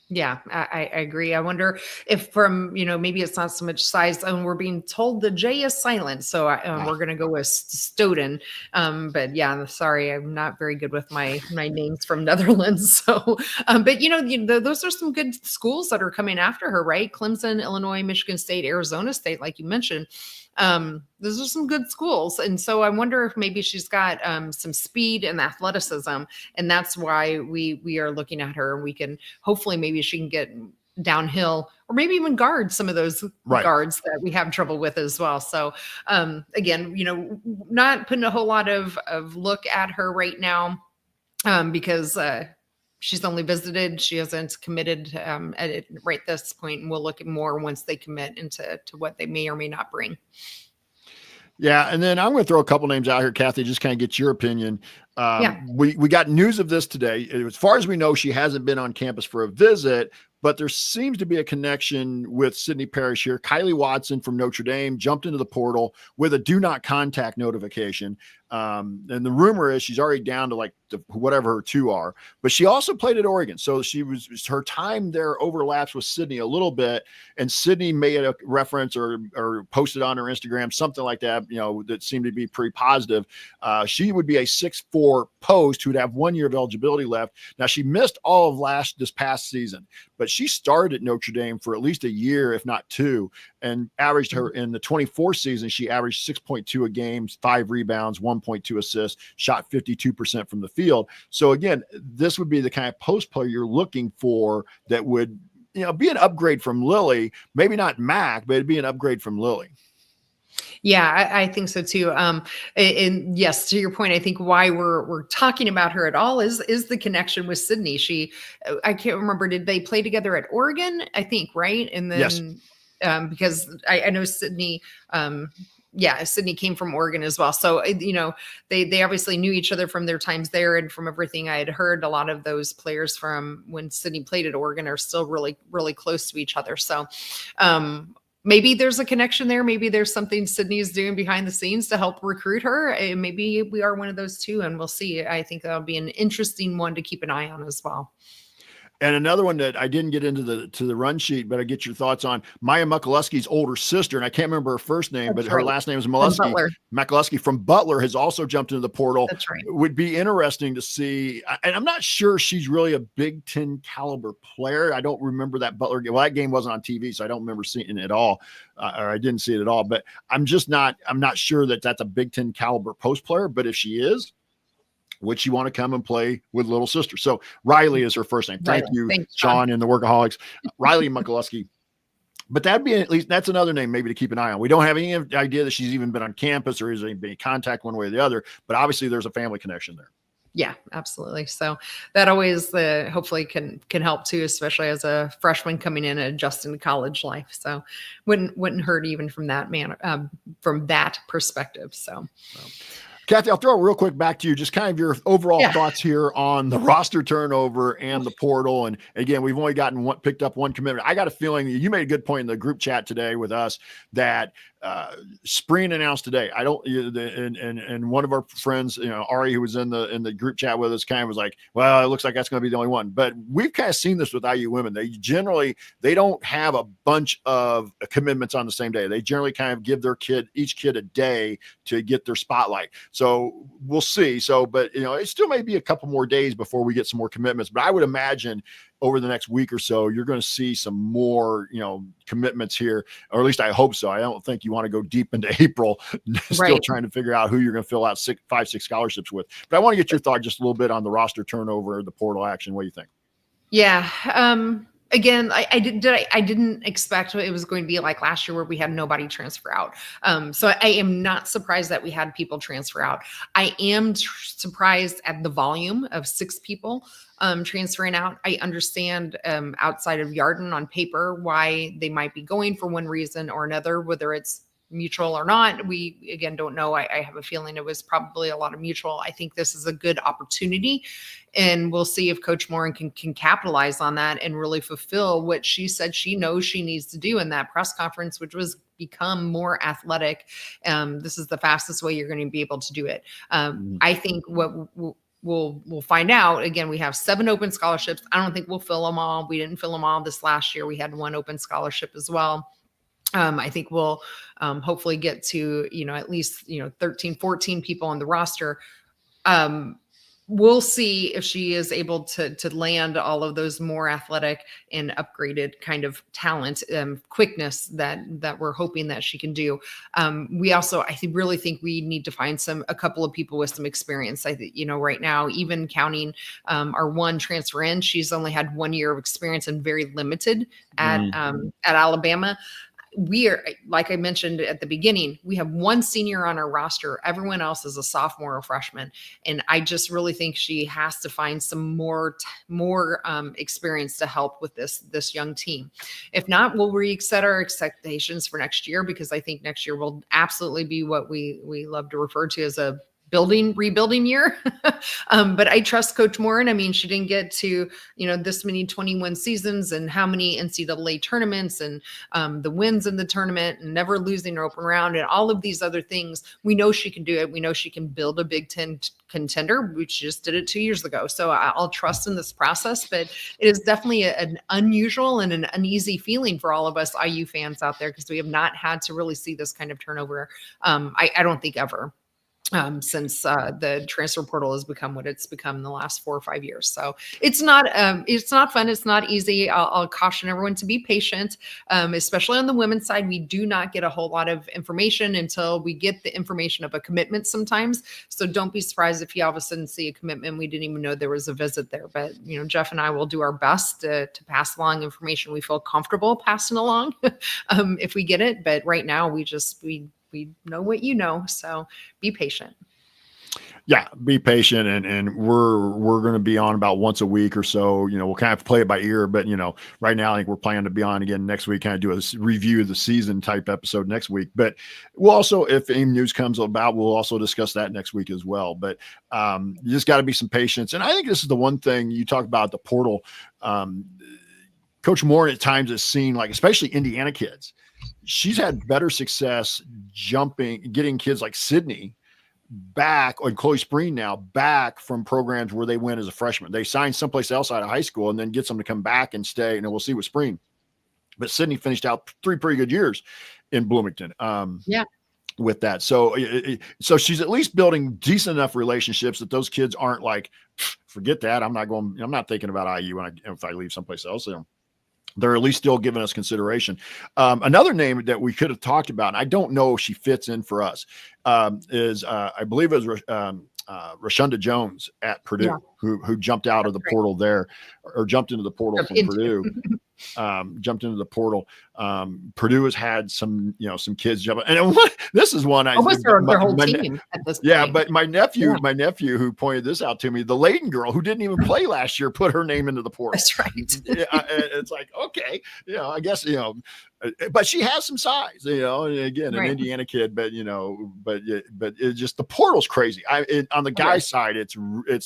Yeah, I agree. I wonder if from, maybe it's not so much size, and we're being told the J is silent. So we're going to go with Stoden. But yeah, I'm sorry, I'm not very good with my names from Netherlands. So, but those are some good schools that are coming after her, right? Clemson, Illinois, Michigan State, Arizona State, like you mentioned. Those are some good schools. And so I wonder if maybe she's got some speed and athleticism, and that's why we are looking at her, and we can hopefully, maybe she can get downhill or maybe even guard some of those guards that we have trouble with as well. So again, not putting a whole lot of look at her right now because she's only visited. She hasn't committed at it right this point, and we'll look at more once they commit into what they may or may not bring. Yeah, and then I'm going to throw a couple names out here, Kathy, just kind of get your opinion. We got news of this today. As far as we know, she hasn't been on campus for a visit, but there seems to be a connection with Sydney Parrish here. Kylie Watson from Notre Dame jumped into the portal with a do not contact notification. And the rumor is she's already down to like whatever her 2 are, but she also played at Oregon. So her time there overlaps with Sydney a little bit. And Sydney made a reference or posted on her Instagram, something like that, that seemed to be pretty positive. She would be a 6'4" post who'd have 1 year of eligibility left. Now she missed all of this past season, but she started at Notre Dame for at least a year, if not 2, and averaged her in the 24 season. She averaged 6.2 a game, 5 rebounds, 1.2 assists, shot 52% from the field. So again, this would be the kind of post player you're looking for that would, be an upgrade from Lily, maybe not Mac, but it'd be an upgrade from Lily. Yeah, I think so too. And yes, to your point, I think why we're talking about her at all is the connection with Sydney. I can't remember, did they play together at Oregon? I think, right? And then yes. Because I know Sydney, Sydney came from Oregon as well. So, they obviously knew each other from their times there. And from everything I had heard, a lot of those players from when Sydney played at Oregon are still really, really close to each other. So, maybe there's a connection there. Maybe there's something Sydney is doing behind the scenes to help recruit her. And maybe we are one of those too, and we'll see. I think that'll be an interesting one to keep an eye on as well. And another one that I didn't get into the run sheet, but I get your thoughts on Maya McCluskey's older sister, and I can't remember her first name, That's but her right. last name is Butler. McCluskey from Butler has also jumped into the portal. That's right. It would be interesting to see, and I'm not sure she's really a Big Ten caliber player. I don't remember that Butler game. Well, that game wasn't on TV, so I don't remember seeing it at all, or I didn't see it at all. But I'm not sure that that's a Big Ten caliber post player. But if she is, would she want to come and play with little sister? So Riley is her first name. Thank you, Thanks, Sean and the Workaholics. Riley McCluskey. But that'd be at least, that's another name maybe to keep an eye on. We don't have any idea that she's even been on campus or has been in contact one way or the other, but obviously there's a family connection there. Yeah, absolutely. So that always hopefully can help too, especially as a freshman coming in and adjusting to college life. So wouldn't hurt even from that perspective. So. Kathy, I'll throw it real quick back to you. Just kind of your overall thoughts here on the roster turnover and the portal. And again, we've only picked up one commitment. I got a feeling you made a good point in the group chat today with us that spring announced today. I don't, and one of our friends, Ari, who was in the group chat with us, kind of was like, well, it looks like that's going to be the only one. But we've kind of seen this with IU women. They don't have a bunch of commitments on the same day. They generally kind of give each kid a day to get their spotlight. So we'll see. But it still may be a couple more days before we get some more commitments. But I would imagine over the next week or so, you're going to see some more, commitments here, or at least I hope so. I don't think you want to go deep into April, still trying to figure out who you're going to fill out 5-6 scholarships with. But I want to get your thought just a little bit on the roster turnover, the portal action. What do you think? Yeah. Again, I didn't expect it was going to be like last year where we had nobody transfer out. So I am not surprised that we had people transfer out. I am surprised at the volume of 6 people transferring out. I understand outside of Yarden on paper why they might be going for one reason or another, whether it's mutual or not. We, again, don't know. I have a feeling it was probably a lot of mutual. I think this is a good opportunity, and we'll see if Coach Morin can capitalize on that and really fulfill what she said she knows she needs to do in that press conference, which was become more athletic. This is the fastest way you're going to be able to do it. I think what we'll find out. Again, we have 7 open scholarships. I don't think we'll fill them all. We didn't fill them all this last year. We had 1 open scholarship as well. I think we'll hopefully get to, at least, 13, 14 people on the roster. We'll see if she is able to land all of those more athletic and upgraded kind of talent, quickness that we're hoping that she can do. We also, really think we need to find a couple of people with some experience. I think, right now, even counting our 1 transfer in, she's only had 1 year of experience and very limited at Alabama. We are, like I mentioned at the beginning, we have 1 senior on our roster. Everyone else is a sophomore or freshman. And I just really think she has to find some more experience to help with this young team. If not, we'll reset our expectations for next year, because I think next year will absolutely be what we love to refer to as a rebuilding year. But I trust Coach Morin. I mean, she didn't get to, this many 21 seasons and how many NCAA tournaments and the wins in the tournament and never losing her open round and all of these other things. We know she can do it. We know she can build a Big Ten contender. We just did it 2 years ago. So I'll trust in this process, but it is definitely an unusual and an uneasy feeling for all of us IU fans out there, because we have not had to really see this kind of turnover. I don't think ever. Since the transfer portal has become what it's become in the last 4 or 5 years. So it's not fun. It's not easy. I'll caution everyone to be patient, especially on the women's side. We do not get a whole lot of information until we get the information of a commitment sometimes. So don't be surprised if you all of a sudden see a commitment. We didn't even know there was a visit there, but Jeff and I will do our best to pass along information we feel comfortable passing along if we get it. But right now we know what so be patient. Yeah, be patient, and we're going to be on about once a week or so. We'll kind of play it by ear, but right now I think we're planning to be on again next week, kind of do a review of the season type episode next week. But we'll also, if any news comes about, we'll also discuss that next week as well. But you just got to be some patience, and I think this is the one thing you talk about the portal. Coach Moore at times has seen, like, especially Indiana kids. She's had better success getting kids like Sydney back, or Chloe Spreen now back from programs where they went as a freshman. They signed someplace else out of high school and then gets them to come back and stay. And we'll see with Spreen. But Sydney finished out 3 pretty good years in Bloomington. With that. So she's at least building decent enough relationships that those kids aren't like, forget that. I'm not thinking about IU if I leave someplace else. They're at least still giving us consideration. Another name that we could have talked about, and I don't know if she fits in for us, is I believe it was Rashunda Jones at Purdue, who jumped out of the portal there, or jumped into the portal from Purdue. Jumped into the portal. Purdue has had some kids jump, and this is one almost their whole team at this point. Yeah, but my nephew who pointed this out to me, the Layton girl who didn't even play last year, put her name into the portal. That's right. It's like, okay, I guess but she has some size, and again, an Indiana kid, but it's just the portal's crazy. On the guys' side, it's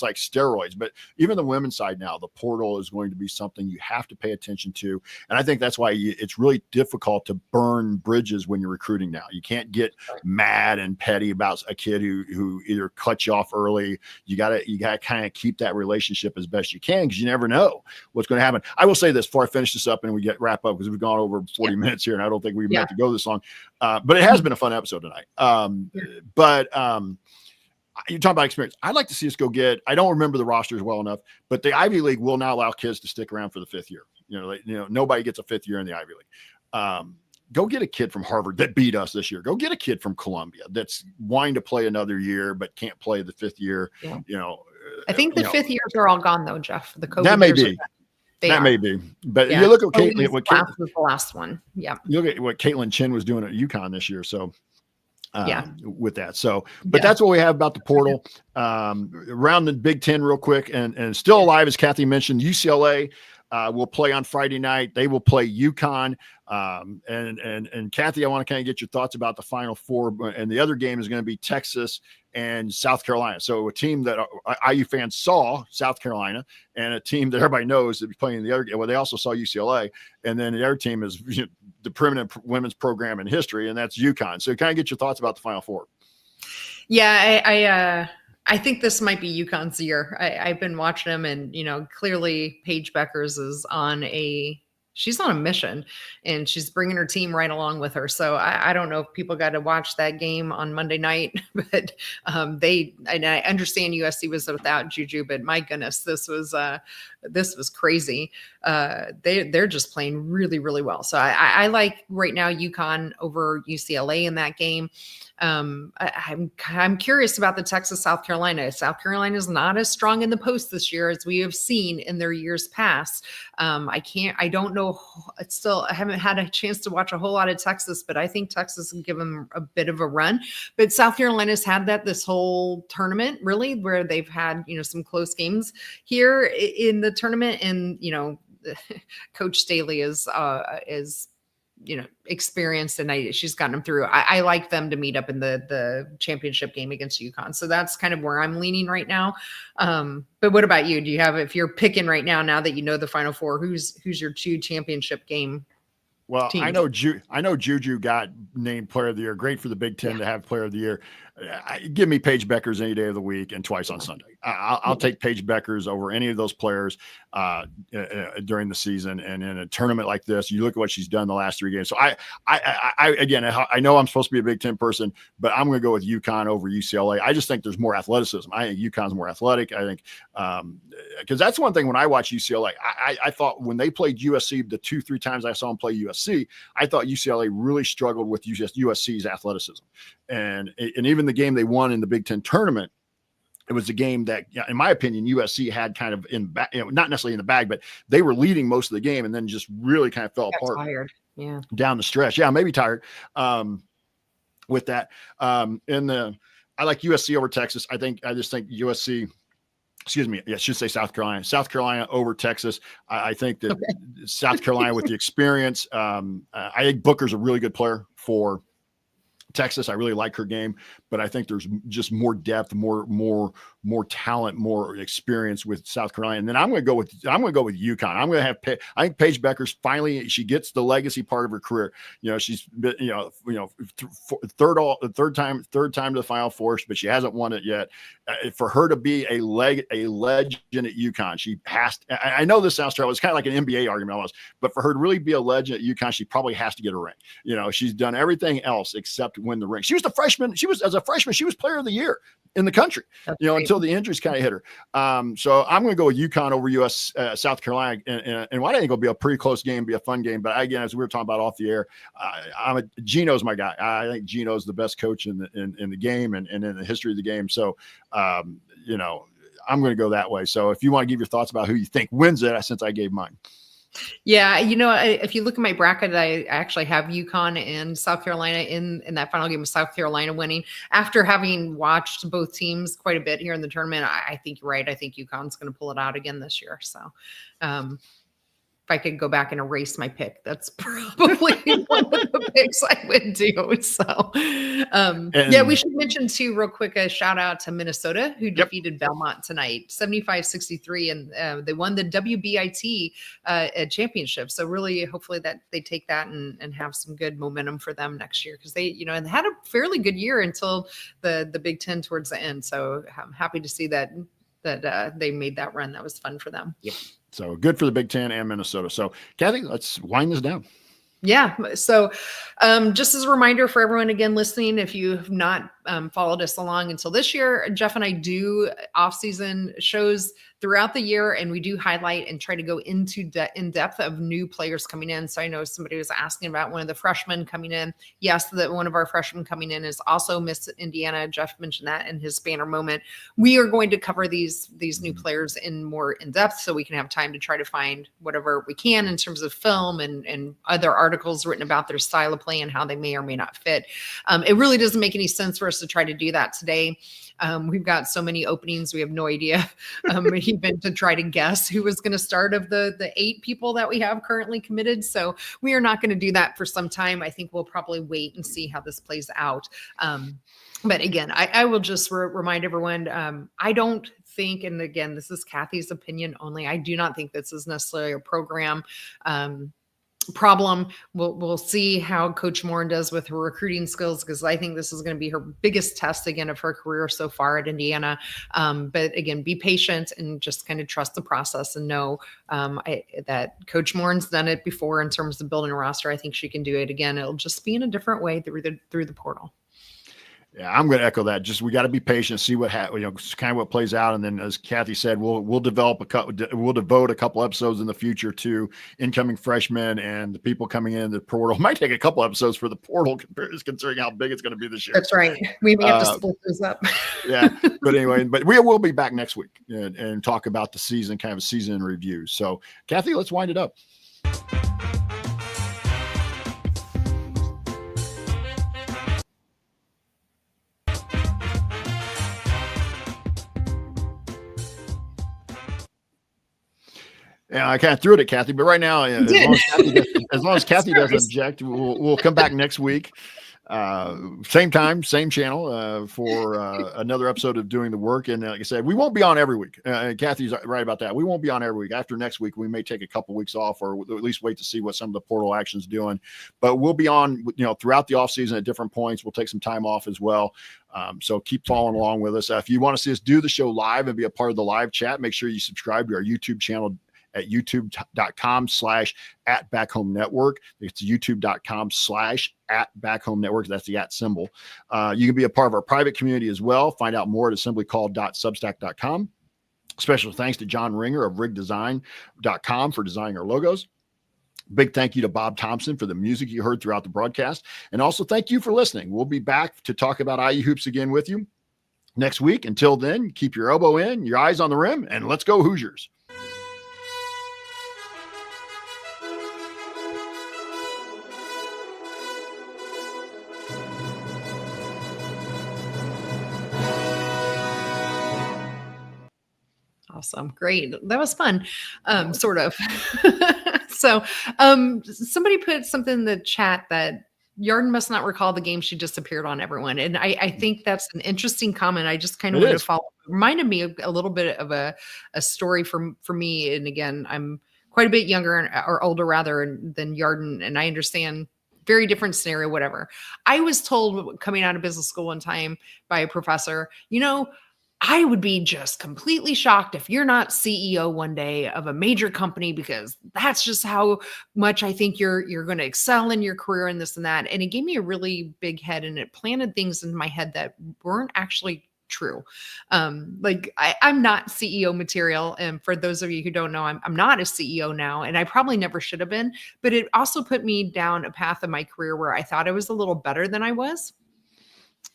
like steroids, but even the women's side now, the portal is going to be something you have to pay attention to. And I think that's why it's really difficult to burn bridges when you're recruiting now. You can't get mad and petty about a kid who either cuts you off early. You gotta kind of keep that relationship as best you can, because you never know what's going to happen. I will say this before I finish this up and we wrap up, because we've gone over 40 minutes here, and I don't think we meant to go this long. But it has been a fun episode tonight. You talk about experience. I'd like to see us go get, I don't remember the rosters well enough, but the Ivy League will not allow kids to stick around for the 5th year. Nobody gets a 5th year in the Ivy League. Go get a kid from Harvard that beat us this year. Go get a kid from Columbia that's wanting to play another year but can't play the 5th year. I think the 5th years are all gone though, Jeff. The COVID that may years be. That may be, but you look at Caitlin. Was the last one. Yeah. You look at what Caitlin Chin was doing at UConn this year. So, with that. So, but that's what we have about the portal. Around the Big Ten real quick, and still alive, as Kathy mentioned, UCLA will play on Friday night. They will play UConn. And Kathy, I want to kind of get your thoughts about the Final Four. And the other game is going to be Texas and South Carolina. So a team that IU fans saw, South Carolina, and a team that everybody knows that be playing the other game. Well, they also saw UCLA, and then the other team is the preeminent women's program in history, and that's UConn. So kind of get your thoughts about the Final Four. Yeah, I think this might be UConn's year. I've been watching them, and clearly Paige Beckers is she's on a mission, and she's bringing her team right along with her. So I don't know if people got to watch that game on Monday night, but and I understand USC was without Juju, but my goodness, this was crazy. They're just playing really, really well. So I like right now UConn over UCLA in that game. I'm curious about the Texas, South Carolina. South Carolina is not as strong in the post this year as we have seen in their years past. I don't know. I haven't had a chance to watch a whole lot of Texas, but I think Texas can give them a bit of a run. But South Carolina's had this whole tournament, really, where they've had, some close games here in the tournament. And, Coach Staley is experienced, and she's gotten them through. I like them to meet up in the championship game against UConn. So that's kind of where I'm leaning right now. But what about you? Do you have, if you're picking right now that you know the Final Four, who's your 2 championship game? Well, teams? I know Juju got named Player of the Year. Great for the Big Ten to have Player of the Year. Give me Paige Beckers any day of the week and twice on Sunday. I'll take Paige Beckers over any of those players during the season. And in a tournament like this, you look at what she's done the last 3 games. So I know I'm supposed to be a Big Ten person, but I'm going to go with UConn over UCLA. I just think there's more athleticism. I think UConn's more athletic. I think because that's one thing when I watch UCLA, I thought when they played USC, the 2-3 times I saw them play USC, I thought UCLA really struggled with USC's athleticism. And even the game they won in the Big Ten tournament, it was a game that, in my opinion, USC had kind of not necessarily in the bag, but they were leading most of the game and then just really kind of fell apart. Tired. Yeah. Down the stretch. Yeah, maybe tired with that. I like USC over Texas. I just think USC, excuse me. Yeah, I should say South Carolina. South Carolina over Texas. I think that South Carolina with the experience. I think Booker's a really good player for Texas. I really like her game, but I think there's just more depth, more more talent, more experience with South Carolina. And then I'm going to go with UConn. I'm going to have, I think Paige Becker's finally, she gets the legacy part of her career. She's been, third time to the Final Four, but she hasn't won it yet. For her to be a legend at UConn, she has to, I know this sounds terrible. It's kind of like an NBA argument almost, but for her to really be a legend at UConn, she probably has to get a ring. She's done everything else except win the ring. She was as a freshman, she was player of the year in the country, until the injuries kind of hit her. So I'm going to go with UConn over South Carolina. And what I think will be a pretty close game, be a fun game. But again, as we were talking about off the air, Gino's my guy. I think Gino's the best coach in the game and in the history of the game. So, I'm going to go that way. So if you want to give your thoughts about who you think wins it, since I gave mine. Yeah, if you look at my bracket, I actually have UConn and South Carolina in that final game with South Carolina winning. After having watched both teams quite a bit here in the tournament, I think you're right. I think UConn's going to pull it out again this year. So if I could go back and erase my pick, that's probably one of the picks I would do. So we should mention too, real quick, a shout out to Minnesota, who defeated Belmont tonight, 75-63, and they won the WBIT championship. So really, hopefully that they take that and have some good momentum for them next year, because they, and had a fairly good year until the Big Ten towards the end. So I'm happy to see that they made that run. That was fun for them. Yep. So good for the Big Ten and Minnesota. So Kathy, let's wind this down. Yeah. So just as a reminder for everyone, again, listening, if you have not followed us along until this year, Jeff and I do off-season shows throughout the year, and we do highlight and try to go into in depth of new players coming in. So I know somebody was asking about one of the freshmen coming in. Yes, that one of our freshmen coming in is also Miss Indiana. Jeff mentioned that in his banner moment. We are going to cover these new players in more in depth, so we can have time to try to find whatever we can in terms of film and other articles written about their style of play and how they may or may not fit. It really doesn't make any sense for us to try to do that today. We've got so many openings. We have no idea even to try to guess who was going to start of the 8 people that we have currently committed. So we are not going to do that for some time. I think we'll probably wait and see how this plays out. But again, I will just remind everyone, I don't think, and again, this is Kathy's opinion only, I do not think this is necessarily a program problem. We'll see how Coach Morin does with her recruiting skills, because I think this is going to be her biggest test again of her career so far at Indiana. But again, be patient and just kind of trust the process and know that Coach Morin's done it before in terms of building a roster. I think she can do it again. It'll just be in a different way through the portal. Yeah, I'm going to echo that. Just we got to be patient, see what kind of what plays out, and then as Kathy said, we'll devote a couple episodes in the future to incoming freshmen and the people coming in the portal. It might take a couple episodes for the portal, considering how big it's going to be this year. That's right. We may have to split those up. Yeah, but anyway, we will be back next week and talk about the season, kind of a season in review. So, Kathy, let's wind it up. Yeah, I kind of threw it at Kathy, but right now, as long as Kathy doesn't object, we'll come back next week. Same time, same channel for another episode of Doing the Work. And like I said, we won't be on every week. Kathy's right about that. We won't be on every week. After next week, we may take a couple weeks off, or at least wait to see what some of the portal action's doing. But we'll be on, throughout the offseason at different points. We'll take some time off as well. So keep following along with us. If you want to see us do the show live and be a part of the live chat, make sure you subscribe to our YouTube channel at youtube.com/@BackHomeNetwork. It's youtube.com/@BackHomeNetwork. That's the @ symbol. You can be a part of our private community as well. Find out more at assemblycall.substack.com. Special thanks to John Ringer of rigdesign.com for designing our logos. Big thank you to Bob Thompson for the music you heard throughout the broadcast. And also thank you for listening. We'll be back to talk about IU hoops again with you next week. Until then, keep your elbow in, your eyes on the rim, and let's go Hoosiers. Awesome. Great. That was fun. Sort of. So somebody put something in the chat that Yarden must not recall the game she disappeared on everyone. And I think that's an interesting comment. I just kind of It wanted is. to follow. Reminded me of a little bit of a story for me. And again, I'm quite a bit younger or older rather than Yarden. And I understand very different scenario, whatever. I was told coming out of business school one time by a professor, I would be just completely shocked if you're not CEO one day of a major company, because that's just how much I think you're going to excel in your career and this and that. And it gave me a really big head, and it planted things in my head that weren't actually true. Like I'm not CEO material. And for those of you who don't know, I'm not a CEO now, and I probably never should have been, but it also put me down a path of my career where I thought I was a little better than I was.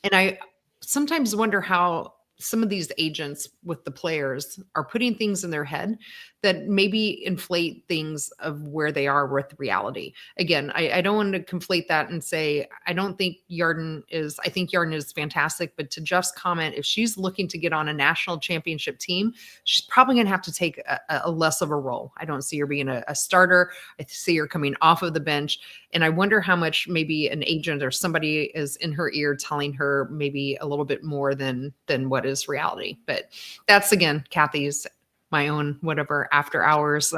And I sometimes wonder how some of these agents with the players are putting things in their head that maybe inflate things of where they are with reality. Again, I don't want to conflate that and say, I think Yarden is fantastic, but to Jeff's comment, if she's looking to get on a national championship team, she's probably going to have to take a less of a role. I don't see her being a starter. I see her coming off of the bench. And I wonder how much maybe an agent or somebody is in her ear telling her maybe a little bit more than what is reality. But that's, again, Kathy's, my own whatever after hours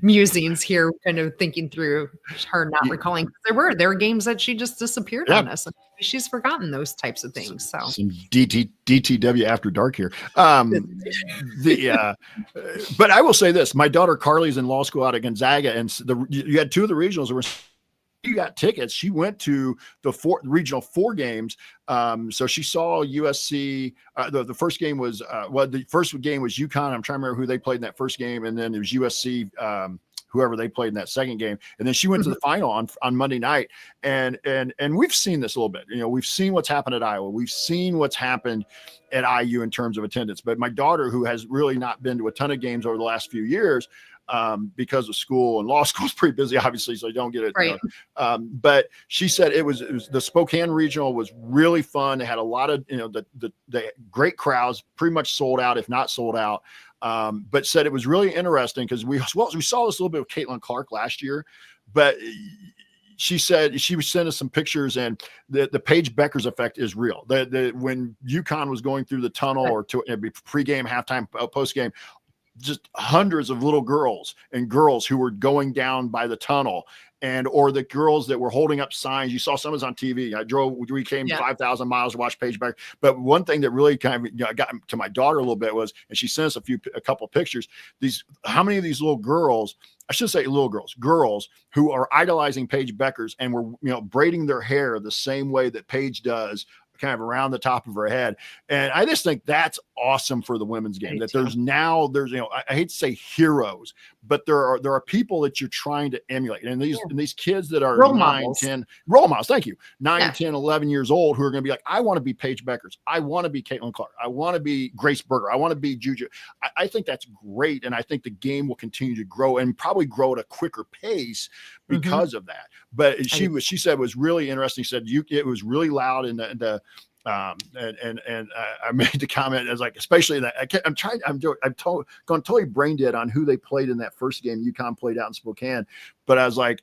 musings here, kind of thinking through her not recalling. There were games that she just disappeared on us. She's forgotten those types of things. So some DTW after dark here. But I will say this: my daughter Carly's in law school out at Gonzaga, and you had two of the regionals that were. She got tickets. She went to the regional 4 games. So she saw USC. The first game was the first game was UConn. I'm trying to remember who they played in that first game, and then it was USC. Whoever they played in that second game, and then she went to the final on Monday night. And we've seen this a little bit. We've seen what's happened at Iowa. We've seen what's happened at IU in terms of attendance. But my daughter, who has really not been to a ton of games over the last few years, because of school, and law school is pretty busy, obviously, so you don't get it. Right. But she said it was the Spokane regional was really fun. They had a lot of, the great crowds, pretty much sold out, if not sold out. But said it was really interesting because we saw this a little bit with Caitlin Clark last year, but she said she was sending us some pictures, and the Paige Beckers effect is real. When UConn was going through the tunnel, or it'd be pregame, halftime, postgame, just hundreds of little girls who were going down by the tunnel, or the girls that were holding up signs. You saw some of us on TV. We came 5,000 miles to watch Paige Becker. But one thing that really kind of got to my daughter a little bit was, and she sent us a couple of pictures, how many of these little girls, I should say little girls who are idolizing Paige Beckers and were, braiding their hair the same way that Paige does, kind of around the top of her head. And I just think that's awesome for the women's game, that there's I hate to say heroes, but there are people that you're trying to emulate. And these kids that are role models. 10 thank you, 9, 10, 11 years old, who are going to be like, I want to be Paige Beckers. I want to be Caitlin Clark. I want to be Grace Berger. I want to be Juju. I think that's great. And I think the game will continue to grow, and probably grow at a quicker pace because of that. But she said it was really interesting. She said it was really loud in the and I made the comment as like, especially that I'm going totally brain dead on who they played in that first game. UConn played out in Spokane, but I was like,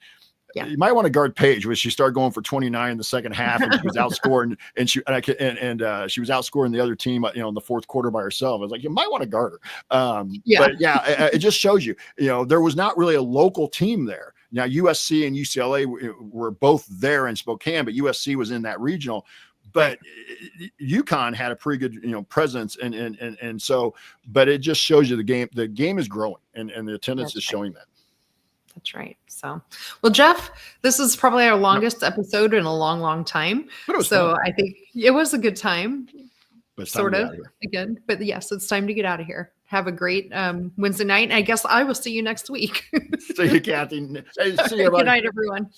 you might want to guard Paige, which she started going for 29 in the second half, and she was outscoring, and she was outscoring the other team, in the fourth quarter by herself. I was like, you might want to guard her. But it just shows you, there was not really a local team there. Now USC and UCLA were both there in Spokane, but USC was in that regional. But UConn had a pretty good, presence, and so, but it just shows you the game is growing, and the attendance is showing that. That's right. So, well, Jeff, this is probably our longest episode in a long, long time. So fun. I think it was a good time, sort of, again. But yes, it's time to get out of here. Have a great Wednesday night. And I guess I will see you next week. See you, Kathy. See you, Good night, everyone.